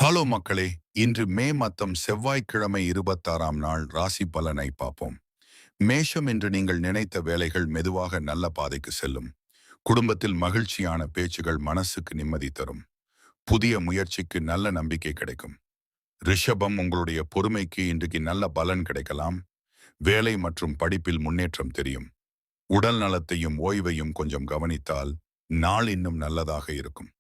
Hello மக்களே, இன்று மே மத்தம் செவ்வாய்க்கிழமை 26ஆம் நாள் ராசி பலனை பார்ப்போம். மேஷம் என்று நீங்கள் நினைத்த வேலைகள் மெதுவாக நல்ல பாதைக்கு செல்லும். குடும்பத்தில் மகிழ்ச்சியான பேச்சுகள் மனசுக்கு நிம்மதி தரும். புதிய முயற்சிக்கு நல்ல நம்பிக்கை கிடைக்கும். ரிஷபம் உங்களுடைய பொறுமைக்கு இன்றைக்கு நல்ல பலன் கிடைக்கலாம். வேலை மற்றும் படிப்பில் முன்னேற்றம் தெரியும். உடல் நலத்தையும் ஓய்வையும் கொஞ்சம் கவனித்தால் நாள் இன்னும் நல்லதாக இருக்கும்.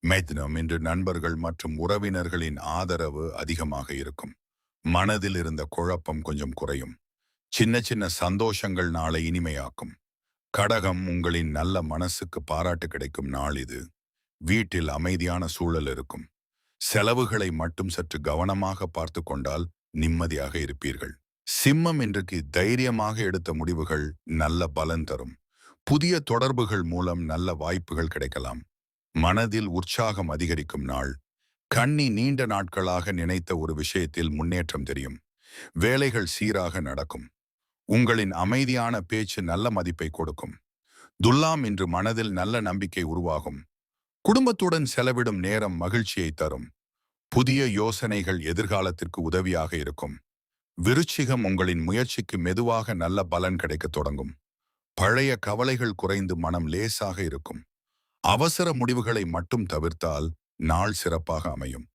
மிதுனம் இன்று நண்பர்கள் மற்றும் உறவினர்களின் ஆதரவு அதிகமாக இருக்கும். மனதில் இருந்த குழப்பம் கொஞ்சம் குறையும். சின்ன சின்ன சந்தோஷங்கள் நாளை இனிமையாக்கும். கடகம் உங்களின் நல்ல மனசுக்கு பாராட்டு கிடைக்கும் நாள் இது. வீட்டில் அமைதியான சூழல் இருக்கும். செலவுகளை மட்டும் சற்று கவனமாக பார்த்து கொண்டால் நிம்மதியாக இருப்பீர்கள். சிம்மம் இன்றைக்கு தைரியமாக எடுத்த முடிவுகள் நல்ல பலன் தரும். புதிய தொடர்புகள் மூலம் நல்ல வாய்ப்புகள் கிடைக்கலாம். மனதில் உற்சாகம் அதிகரிக்கும் நாள். கன்னி நீண்ட நாட்களாக நினைத்த ஒரு விஷயத்தில் முன்னேற்றம் தெரியும். வேலைகள் சீராக நடக்கும். உங்களின் அமைதியான பேச்சு நல்ல மதிப்பை கொடுக்கும். துலாம் இன்று மனதில் நல்ல நம்பிக்கை உருவாகும். குடும்பத்துடன் செலவிடும் நேரம் மகிழ்ச்சியை தரும். புதிய யோசனைகள் எதிர்காலத்திற்கு உதவியாக இருக்கும். விருச்சிகம் உங்களின் முயற்சிக்கு மெதுவாக நல்ல பலன் கிடைக்கத் தொடங்கும். பழைய கவலைகள் குறைந்து மனம் லேசாக இருக்கும். அவசர முடிவுகளை மட்டும் தவிர்த்தால் நாள் சிறப்பாக அமையும்.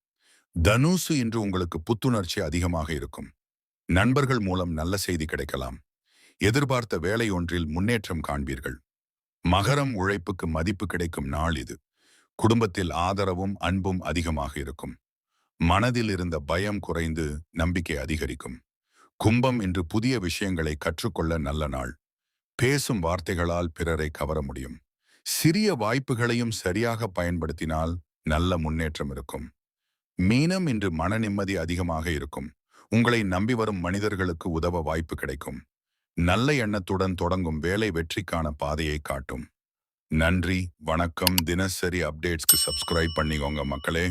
தனுசு இன்று உங்களுக்கு புத்துணர்ச்சி அதிகமாக இருக்கும். நண்பர்கள் மூலம் நல்ல செய்தி கிடைக்கலாம். எதிர்பார்த்த வேலை ஒன்றில் முன்னேற்றம் காண்பீர்கள். மகரம் உழைப்புக்கு மதிப்பு கிடைக்கும் நாள் இது. குடும்பத்தில் ஆதரவும் அன்பும் அதிகமாக இருக்கும். மனதில் இருந்த பயம் குறைந்து நம்பிக்கை அதிகரிக்கும். கும்பம் இன்று புதிய விஷயங்களை கற்றுக்கொள்ள நல்ல நாள். பேசும் வார்த்தைகளால் பிறரை கவர முடியும். சிறிய வாய்ப்புகளையும் சரியாக பயன்படுத்தினால் நல்ல முன்னேற்றம் இருக்கும். மீனம் இன்று மன நிம்மதி அதிகமாக இருக்கும். உங்களை நம்பி வரும் மனிதர்களுக்கு உதவ வாய்ப்பு கிடைக்கும். நல்ல எண்ணத்துடன் தொடங்கும் வேலை வெற்றிக்கான பாதையை காட்டும். நன்றி, வணக்கம். தினசரி அப்டேட்ஸ்க்கு சப்ஸ்கிரைப் பண்ணிக்கோங்க மக்களே.